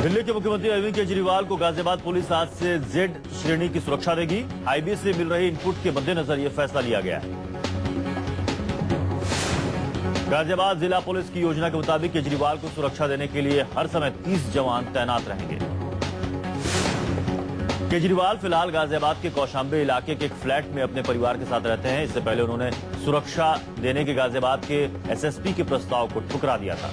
दिल्ली के मुख्यमंत्री अरविंद केजरीवाल को गाजियाबाद पुलिस आज से जेड श्रेणी की सुरक्षा देगी। आईबी से मिल रही इनपुट के मद्देनजर यह फैसला लिया गया है। गाजियाबाद जिला पुलिस की योजना के मुताबिक केजरीवाल को सुरक्षा देने के लिए हर समय 30 जवान तैनात रहेंगे। केजरीवाल फिलहाल गाजियाबाद के कौशांबे इलाके के एक फ्लैट में अपने परिवार के साथ रहते हैं। इससे पहले उन्होंने सुरक्षा देने के गाजियाबाद के एसएसपी के प्रस्ताव को ठुकरा दिया था।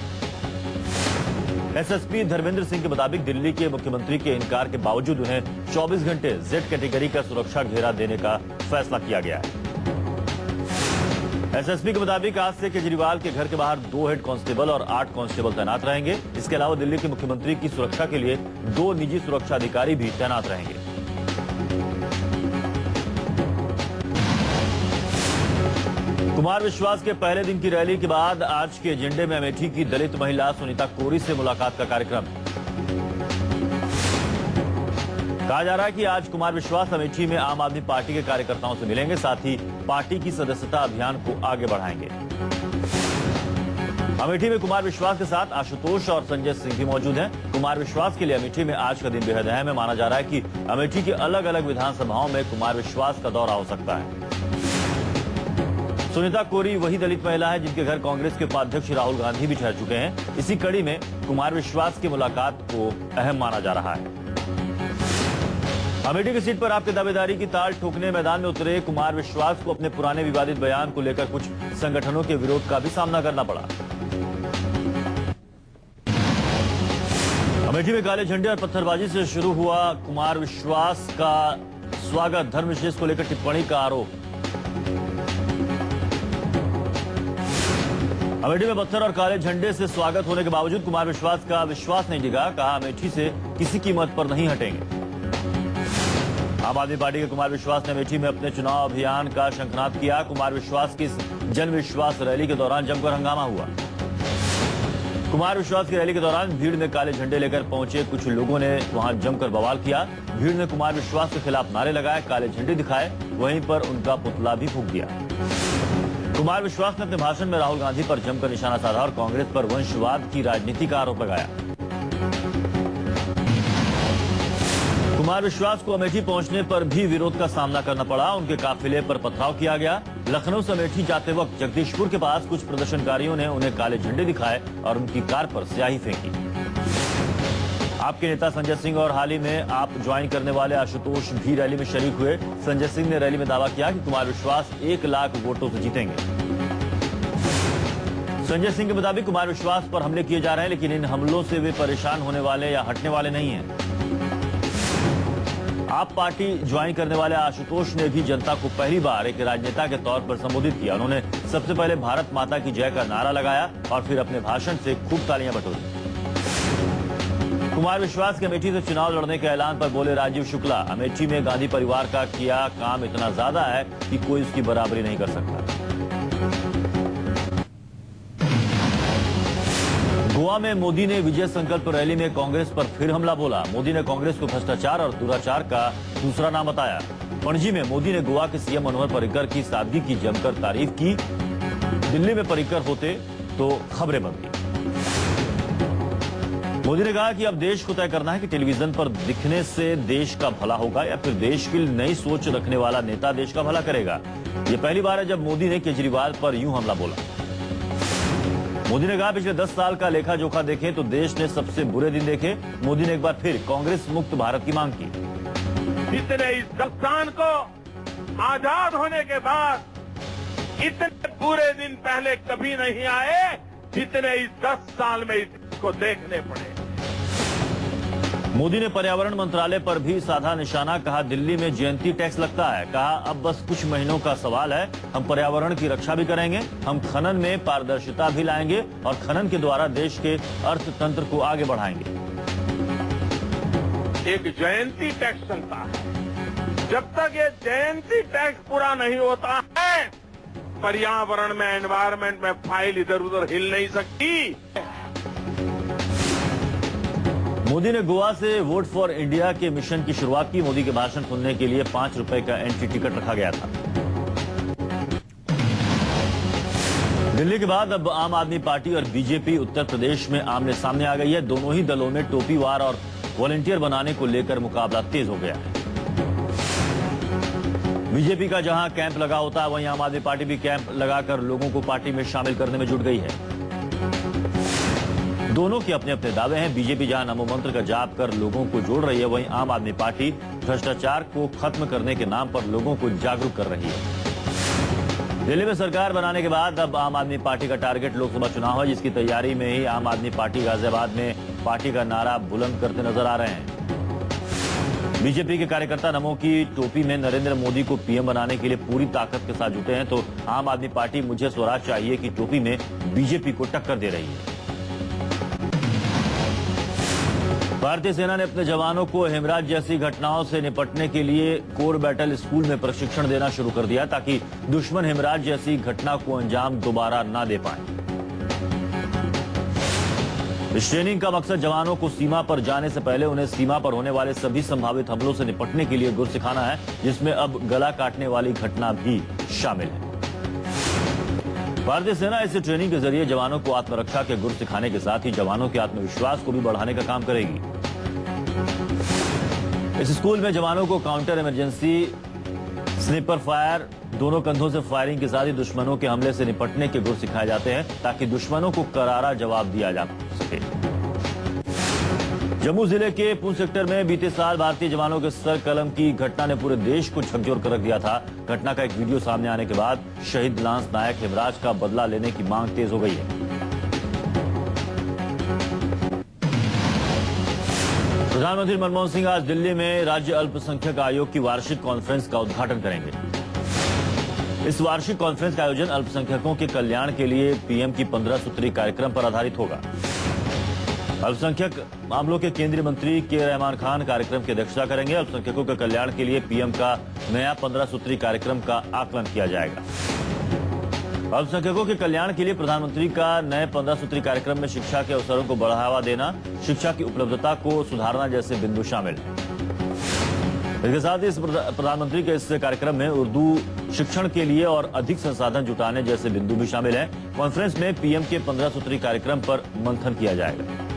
एसएसपी धर्मेंद्र सिंह के मुताबिक दिल्ली के मुख्यमंत्री के इनकार के बावजूद उन्हें 24 घंटे जेड कैटेगरी का सुरक्षा घेरा देने का फैसला किया गया है। एसएसपी के मुताबिक आज से केजरीवाल के घर के बाहर 2 हेड कांस्टेबल और 8 कांस्टेबल तैनात रहेंगे। इसके अलावा दिल्ली के मुख्यमंत्री की सुरक्षा के लिए 2 निजी सुरक्षा अधिकारी भी तैनात रहेंगे। कुमार विश्वास के पहले दिन की रैली के बाद आज के एजेंडे में अमेठी की दलित महिला सुनीता कोरी से मुलाकात का कार्यक्रम। कहा जा रहा है कि आज कुमार विश्वास अमेठी में आम आदमी पार्टी के कार्यकर्ताओं से मिलेंगे, साथ ही पार्टी की सदस्यता अभियान को आगे बढ़ाएंगे। अमेठी में कुमार विश्वास के साथ आशुतोष और संजय सिंह भी मौजूद हैं। कुमार विश्वास के लिए अमेठी में आज का दिन बेहद अहम है। माना जा रहा है कि अमेठी की अलग अलग विधानसभाओं में कुमार विश्वास का दौरा हो सकता है। सुनीता कोरी वही दलित महिला है जिनके घर कांग्रेस के उपाध्यक्ष राहुल गांधी भी ठहर चुके हैं। इसी कड़ी में कुमार विश्वास की मुलाकात को अहम माना जा रहा है। अमेठी की सीट पर आपकी दावेदारी की ताल ठोकने मैदान में उतरे कुमार विश्वास को अपने पुराने विवादित बयान को लेकर कुछ संगठनों के विरोध का भी सामना करना पड़ा। अमेठी में काले झंडे और पत्थरबाजी से शुरू हुआ कुमार विश्वास का स्वागत, धर्म विशेष को लेकर टिप्पणी का आरोप। अमेठी में पत्थर और काले झंडे से स्वागत होने के बावजूद कुमार विश्वास का विश्वास नहीं डिगा। कहा अमेठी से किसी कीमत पर नहीं हटेंगे। आम आदमी पार्टी के कुमार विश्वास ने अमेठी में अपने चुनाव अभियान का शंखनाद किया। कुमार विश्वास की जन विश्वास रैली के दौरान जमकर हंगामा हुआ। कुमार विश्वास की रैली के दौरान भीड़ में काले झंडे लेकर पहुंचे कुछ लोगों ने वहां जमकर बवाल किया। भीड़ ने कुमार विश्वास के खिलाफ नारे लगाए, काले झंडे दिखाए, वहीं पर उनका पुतला भी फूंक दिया। कुमार विश्वास ने अपने भाषण में राहुल गांधी पर जमकर निशाना साधा और कांग्रेस पर वंशवाद की राजनीति का आरोप लगाया। कुमार विश्वास को अमेठी पहुंचने पर भी विरोध का सामना करना पड़ा। उनके काफिले पर पथराव किया गया। लखनऊ से अमेठी जाते वक्त जगदीशपुर के पास कुछ प्रदर्शनकारियों ने उन्हें काले झंडे दिखाए और उनकी कार पर स्याही फेंकी। आपके नेता संजय सिंह और हाल ही में आप ज्वाइन करने वाले आशुतोष भी रैली में शरीक हुए। संजय सिंह ने रैली में दावा किया कि कुमार विश्वास 1 लाख वोटों से जीतेंगे। संजय सिंह के मुताबिक कुमार विश्वास पर हमले किए जा रहे हैं, लेकिन इन हमलों से वे परेशान होने वाले या हटने वाले नहीं हैं। आप पार्टी ज्वाइन करने वाले आशुतोष ने भी जनता को पहली बार एक राजनेता के तौर पर संबोधित किया। उन्होंने सबसे पहले भारत माता की जय का नारा लगाया और फिर अपने भाषण से खूब तालियां बटोरी। कुमार विश्वास के अमेठी से चुनाव लड़ने के ऐलान पर बोले राजीव शुक्ला, अमेठी में गांधी परिवार का किया काम इतना ज्यादा है कि कोई उसकी बराबरी नहीं कर सकता। गोवा में मोदी ने विजय संकल्प रैली में कांग्रेस पर फिर हमला बोला। मोदी ने कांग्रेस को भ्रष्टाचार और दुराचार का दूसरा नाम बताया। पणजी में मोदी ने गोवा के सीएम मनोहर पर्रिकर की सादगी की जमकर तारीफ की। दिल्ली में पर्रिकर होते तो खबरें बनती। मोदी ने कहा कि अब देश को तय करना है कि टेलीविजन पर दिखने से देश का भला होगा या फिर देश की नई सोच रखने वाला नेता देश का भला करेगा। यह पहली बार है जब मोदी ने केजरीवाल पर यूं हमला बोला। मोदी ने कहा पिछले 10 साल का लेखा जोखा देखें तो देश ने सबसे बुरे दिन देखे। मोदी ने एक बार फिर कांग्रेस मुक्त भारत की मांग की। जितने इस हिंदुस्तान को आजाद होने के बाद इतने बुरे दिन पहले कभी नहीं आए जितने इस 10 साल में इसको देखने पड़े। मोदी ने पर्यावरण मंत्रालय पर भी साधा निशाना। कहा दिल्ली में जयंती टैक्स लगता है। कहा अब बस कुछ महीनों का सवाल है, हम पर्यावरण की रक्षा भी करेंगे। हम खनन में पारदर्शिता भी लाएंगे और खनन के द्वारा देश के अर्थतंत्र को आगे बढ़ाएंगे। एक जयंती टैक्स चलता है। जब तक ये जयंती टैक्स पूरा नहीं होता है, पर्यावरण में, एनवायरमेंट में फाइल इधर उधर हिल नहीं सकती। मोदी ने गोवा से वोट फॉर इंडिया के मिशन की शुरुआत की। मोदी के भाषण सुनने के लिए 5 रुपए का एंट्री टिकट रखा गया था। दिल्ली के बाद अब आम आदमी पार्टी और बीजेपी उत्तर प्रदेश में आमने सामने आ गई है। दोनों ही दलों में टोपीवार और वॉलंटियर बनाने को लेकर मुकाबला तेज हो गया है। बीजेपी का जहां कैंप लगा होता है, वहीं आम आदमी पार्टी भी कैंप लगाकर लोगों को पार्टी में शामिल करने में जुट गई है। दोनों के अपने अपने दावे हैं। बीजेपी जहां नमो मंत्र का जाप कर लोगों को जोड़ रही है, वहीं आम आदमी पार्टी भ्रष्टाचार को खत्म करने के नाम पर लोगों को जागरूक कर रही है। दिल्ली में सरकार बनाने के बाद अब आम आदमी पार्टी का टारगेट लोकसभा चुनाव है, जिसकी तैयारी में ही आम आदमी पार्टी गाजियाबाद में पार्टी का नारा बुलंद करते नजर आ रहे हैं। बीजेपी के कार्यकर्ता नमो की टोपी में नरेंद्र मोदी को पीएम बनाने के लिए पूरी ताकत के साथ जुटे हैं, तो आम आदमी पार्टी मुझे स्वराज चाहिए की टोपी में बीजेपी को टक्कर दे रही है। भारतीय सेना ने अपने जवानों को हेमराज जैसी घटनाओं से निपटने के लिए कोर बैटल स्कूल में प्रशिक्षण देना शुरू कर दिया, ताकि दुश्मन हेमराज जैसी घटना को अंजाम दोबारा न दे पाए। इस ट्रेनिंग का मकसद जवानों को सीमा पर जाने से पहले उन्हें सीमा पर होने वाले सभी संभावित हमलों से निपटने के लिए गुर सिखाना है, जिसमें अब गला काटने वाली घटना भी शामिल है। भारतीय सेना इस ट्रेनिंग के जरिए जवानों को आत्मरक्षा के गुर सिखाने के साथ ही जवानों के आत्मविश्वास को भी बढ़ाने का काम करेगी। इस स्कूल में जवानों को काउंटर इमरजेंसी, स्निपर फायर, दोनों कंधों से फायरिंग के साथ ही दुश्मनों के हमले से निपटने के गुर सिखाए जाते हैं, ताकि दुश्मनों को करारा जवाब दिया जा सके। जम्मू जिले के पूंछ सेक्टर में बीते साल भारतीय जवानों के सर कलम की घटना ने पूरे देश को झकझोर कर रख दिया था। घटना का एक वीडियो सामने आने के बाद शहीद लांस नायक हेमराज का बदला लेने की मांग तेज हो गई है। प्रधानमंत्री मनमोहन सिंह आज दिल्ली में राज्य अल्पसंख्यक आयोग की वार्षिक कॉन्फ्रेंस का उद्घाटन करेंगे। इस वार्षिक कॉन्फ्रेंस का आयोजन अल्पसंख्यकों के कल्याण के लिए पीएम की 15 सूत्री कार्यक्रम पर आधारित होगा। अल्पसंख्यक मामलों के केंद्रीय मंत्री के रहमान खान कार्यक्रम की अध्यक्षता करेंगे। अल्पसंख्यकों के कल्याण के लिए पीएम का नया 15 सूत्री कार्यक्रम का आकलन किया जाएगा। अल्पसंख्यकों के कल्याण के लिए प्रधानमंत्री का नए 15 सूत्री कार्यक्रम में शिक्षा के अवसरों को बढ़ावा देना, शिक्षा की उपलब्धता को सुधारना जैसे बिंदु शामिल हैं। इसके साथ ही इस प्रधानमंत्री के इस कार्यक्रम में उर्दू शिक्षण के लिए और अधिक संसाधन जुटाने जैसे बिंदु भी शामिल हैं। कॉन्फ्रेंस में पीएम के 15 सूत्री कार्यक्रम पर मंथन किया जाएगा।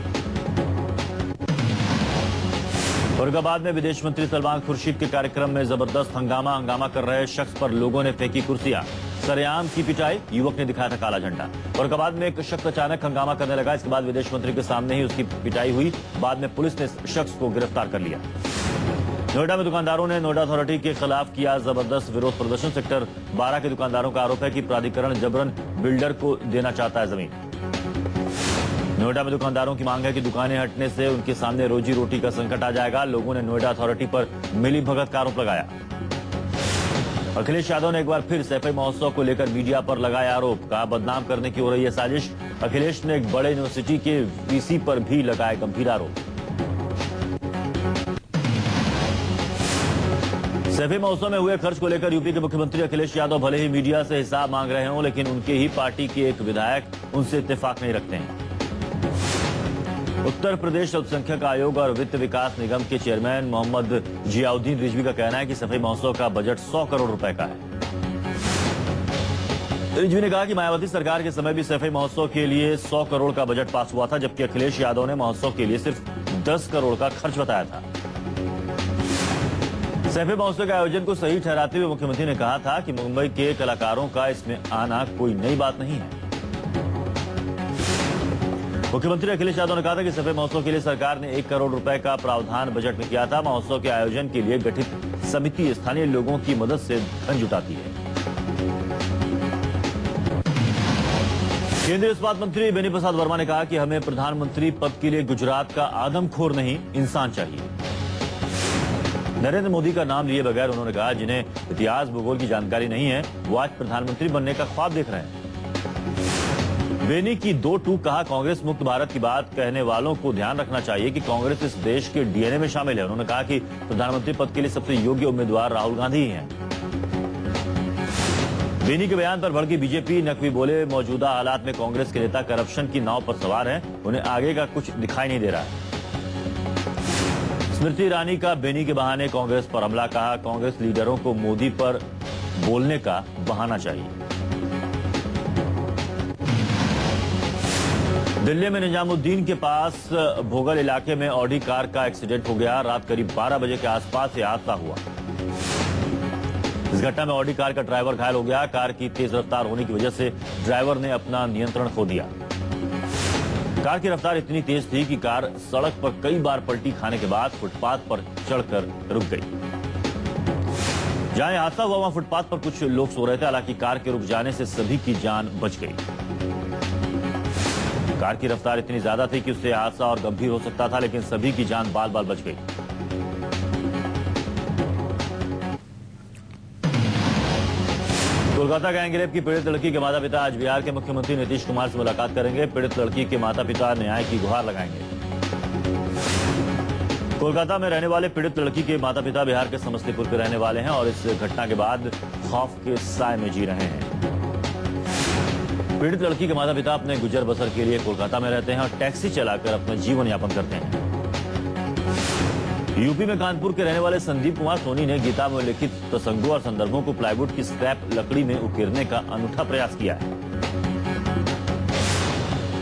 फरीदाबाद में विदेश मंत्री सलमान खुर्शीद के कार्यक्रम में जबरदस्त हंगामा कर रहे शख्स पर लोगों ने फेंकी कुर्सियां, सरेआम की पिटाई, युवक ने दिखाया था काला झंडा। फरीदाबाद में एक शख्स अचानक हंगामा करने लगा, इसके बाद विदेश मंत्री के सामने ही उसकी पिटाई हुई। बाद में पुलिस ने इस शख्स को गिरफ्तार कर लिया। नोएडा में दुकानदारों ने नोएडा अथॉरिटी के खिलाफ किया जबरदस्त विरोध प्रदर्शन। सेक्टर 12 के दुकानदारों का आरोप है कि प्राधिकरण जबरन बिल्डर को देना चाहता है जमीन। नोएडा में दुकानदारों की मांग है कि दुकानें हटने से उनके सामने रोजी रोटी का संकट आ जाएगा। लोगों ने नोएडा अथॉरिटी पर मिलीभगत का आरोप लगाया। अखिलेश यादव ने एक बार फिर सैफई महोत्सव को लेकर मीडिया पर लगाया आरोप, कहा बदनाम करने की हो रही है साजिश। अखिलेश ने एक बड़े यूनिवर्सिटी के वीसी पर भी लगाए गंभीर आरोप। सैफई महोत्सव में हुए खर्च को लेकर यूपी के मुख्यमंत्री अखिलेश यादव भले ही मीडिया से हिसाब मांग रहे हों, लेकिन उनके ही पार्टी के एक विधायक उनसे इत्तेफाक नहीं रखते हैं। उत्तर प्रदेश अल्पसंख्यक आयोग और वित्त विकास निगम के चेयरमैन मोहम्मद जियाउद्दीन रिजवी का कहना है कि सफाई महोत्सव का बजट 100 करोड़ रुपए का है। रिजवी ने कहा कि मायावती सरकार के समय भी सफाई महोत्सव के लिए 100 करोड़ का बजट पास हुआ था, जबकि अखिलेश यादव ने महोत्सव के लिए सिर्फ 10 करोड़ का खर्च बताया था। सफाई महोत्सव के आयोजन को सही ठहराते हुए मुख्यमंत्री ने कहा था कि मुंबई के कलाकारों का इसमें आना कोई नई बात नहीं है। मुख्यमंत्री अखिलेश यादव ने कहा था कि सफाई महोत्सव के लिए सरकार ने 1 करोड़ रुपए का प्रावधान बजट में किया था। महोत्सव के आयोजन के लिए गठित समिति स्थानीय लोगों की मदद से धन जुटाती है। केंद्रीय इस्पात मंत्री बेनी प्रसाद वर्मा ने कहा कि हमें प्रधानमंत्री पद के लिए गुजरात का आदमखोर नहीं, इंसान चाहिए। नरेंद्र मोदी का नाम लिए बगैर उन्होंने कहा जिन्हें इतिहास भूगोल की जानकारी नहीं है, वो आज प्रधानमंत्री बनने का ख्वाब देख रहे हैं। बेनी की 2 टूक, कहा कांग्रेस मुक्त भारत की बात कहने वालों को ध्यान रखना चाहिए कि कांग्रेस इस देश के डीएनए में शामिल है। उन्होंने कहा कि प्रधानमंत्री पद के लिए सबसे योग्य उम्मीदवार राहुल गांधी ही हैं। बेनी के बयान पर भड़की बीजेपी नकवी बोले, मौजूदा हालात में कांग्रेस के नेता करप्शन की नाव पर सवार हैं, उन्हें आगे का कुछ दिखाई नहीं दे रहा है। स्मृति ईरानी का बेनी के बहाने कांग्रेस पर हमला, कहा कांग्रेस लीडरों को मोदी पर बोलने का बहाना चाहिए। दिल्ली में निजामुद्दीन के पास भोगल इलाके में ऑडी कार का एक्सीडेंट हो गया। रात करीब 12 बजे के आसपास यह हादसा हुआ। इस घटना में ऑडी कार का ड्राइवर घायल हो गया। कार की तेज रफ्तार होने की वजह से ड्राइवर ने अपना नियंत्रण खो दिया। कार की रफ्तार इतनी तेज थी कि कार सड़क पर कई बार पलटी खाने के बाद फुटपाथ पर चढ़कर रुक गई। जहां हादसा हुआ वहां फुटपाथ पर कुछ लोग सो रहे थे। हालांकि कार के रुक जाने से सभी की जान बच गई। कार की रफ्तार इतनी ज्यादा थी कि उससे हादसा और गंभीर हो सकता था, लेकिन सभी की जान बाल बाल बच गई। कोलकाता गैंगरेप की पीड़ित लड़की के माता पिता आज बिहार के मुख्यमंत्री नीतीश कुमार से मुलाकात करेंगे। पीड़ित लड़की के माता पिता न्याय की गुहार लगाएंगे। कोलकाता में रहने वाले पीड़ित लड़की के माता पिता बिहार के समस्तीपुर के रहने वाले हैं और इस घटना के बाद खौफ के साए में जी रहे हैं। पीड़ित लड़की के माता पिता अपने गुजर बसर के लिए कोलकाता में रहते हैं और टैक्सी चलाकर अपना जीवन यापन करते हैं। यूपी में कानपुर के रहने वाले संदीप कुमार सोनी ने गीता में उल्लिखित प्रसंगों और संदर्भों को प्लाईवुड की स्क्रैप लकड़ी में उकेरने का अनूठा प्रयास किया है।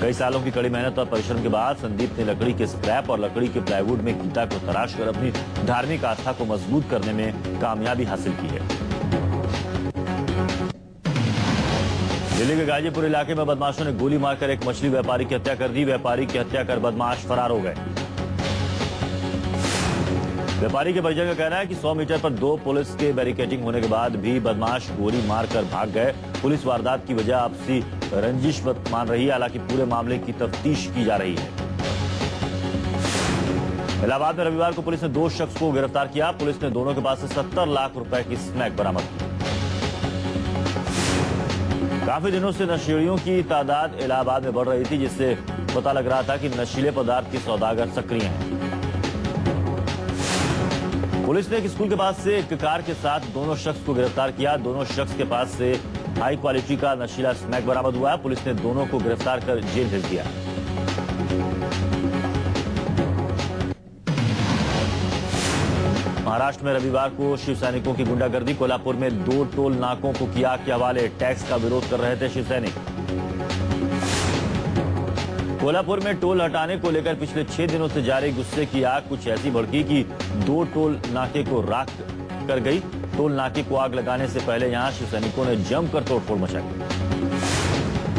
कई सालों की कड़ी मेहनत और परिश्रम के बाद संदीप ने लकड़ी के स्क्रैप और लकड़ी के प्लाईवुड में गीता को तराश कर अपनी धार्मिक आस्था को मजबूत करने में कामयाबी हासिल की है। दिल्ली के गाजीपुर इलाके में बदमाशों ने गोली मारकर एक मछली व्यापारी की हत्या कर दी। व्यापारी की हत्या कर बदमाश फरार हो गए। व्यापारी के परिजन का कहना है कि 100 मीटर पर 2 पुलिस के बैरिकेडिंग होने के बाद भी बदमाश गोली मारकर भाग गए। पुलिस वारदात की वजह आपसी रंजिश मान रही है। हालांकि पूरे मामले की तफ्तीश की जा रही है। इलाहाबाद में रविवार को पुलिस ने 2 शख्स को गिरफ्तार किया। पुलिस ने दोनों के पास से 70 लाख रुपए की स्मैक बरामद की। काफी दिनों से नशेड़ियों की तादाद इलाहाबाद में बढ़ रही थी, जिससे पता लग रहा था कि नशीले पदार्थ के सौदागर सक्रिय हैं। पुलिस ने एक स्कूल के पास से एक कार के साथ दोनों शख्स को गिरफ्तार किया। दोनों शख्स के पास से हाई क्वालिटी का नशीला स्मैक बरामद हुआ। पुलिस ने दोनों को गिरफ्तार कर जेल भेज दिया। महाराष्ट्र में रविवार को शिव सैनिकों की गुंडागर्दी। कोल्हापुर में 2 टोल नाकों को किया आग के हवाले। टैक्स का विरोध कर रहे थे शिव सैनिक। कोल्हापुर में टोल हटाने को लेकर पिछले 6 दिनों से जारी गुस्से की आग कुछ ऐसी भड़की कि 2 टोल नाके को राख कर गई। टोल नाके को आग लगाने से पहले यहां शिव सैनिकों ने जमकर तोड़फोड़ मचाई।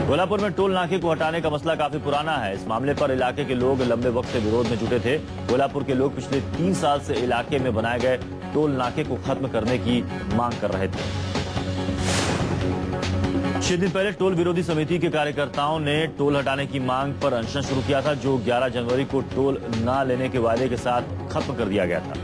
कोल्हापुर में टोल नाके को हटाने का मसला काफी पुराना है। इस मामले पर इलाके के लोग लंबे वक्त से विरोध में जुटे थे। कोल्हापुर के लोग पिछले 3 साल से इलाके में बनाए गए टोल नाके को खत्म करने की मांग कर रहे थे। 6 दिन पहले टोल विरोधी समिति के कार्यकर्ताओं ने टोल हटाने की मांग पर अनशन शुरू किया था, जो 11 जनवरी को टोल न लेने के वादे के साथ खत्म कर दिया गया था।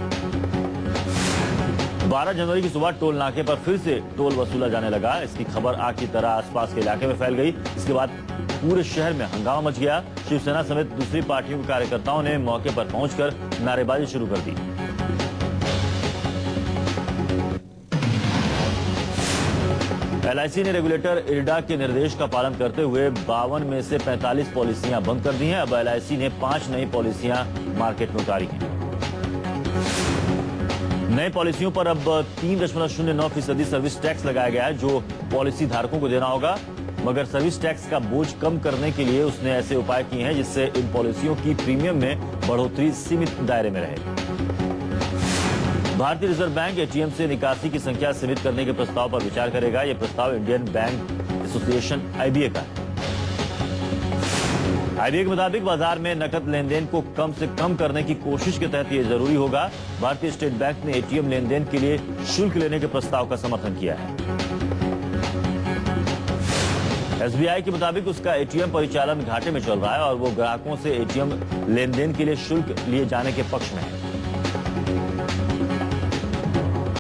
12 जनवरी की सुबह टोल नाके पर फिर से टोल वसूला जाने लगा। इसकी खबर आग की तरह आसपास के इलाके में फैल गई। इसके बाद पूरे शहर में हंगामा मच गया। शिवसेना समेत दूसरी पार्टियों के कार्यकर्ताओं ने मौके पर पहुंचकर नारेबाजी शुरू कर दी। LIC ने रेगुलेटर इरडा के निर्देश का पालन करते हुए 52 में से 45 पॉलिसियां बंद कर दी हैं। अब LIC ने 5 नई पॉलिसियां मार्केट में उतारी हैं। नई पॉलिसियों पर अब 3.09% सर्विस टैक्स लगाया गया है, जो पॉलिसी धारकों को देना होगा। मगर सर्विस टैक्स का बोझ कम करने के लिए उसने ऐसे उपाय किए हैं जिससे इन पॉलिसियों की प्रीमियम में बढ़ोतरी सीमित दायरे में रहे। भारतीय रिजर्व बैंक ATM से निकासी की संख्या सीमित करने के प्रस्ताव पर विचार करेगा। यह प्रस्ताव इंडियन बैंक एसोसिएशन IBA का है। IBA के मुताबिक बाजार में नकद लेन देन को कम से कम करने की कोशिश के तहत यह जरूरी होगा। भारतीय स्टेट बैंक ने ATM लेन देन के लिए शुल्क लेने के प्रस्ताव का समर्थन किया है। SBI के मुताबिक उसका ATM परिचालन घाटे में चल रहा है और वो ग्राहकों से ATM लेन देन के लिए शुल्क लिए जाने के पक्ष में है।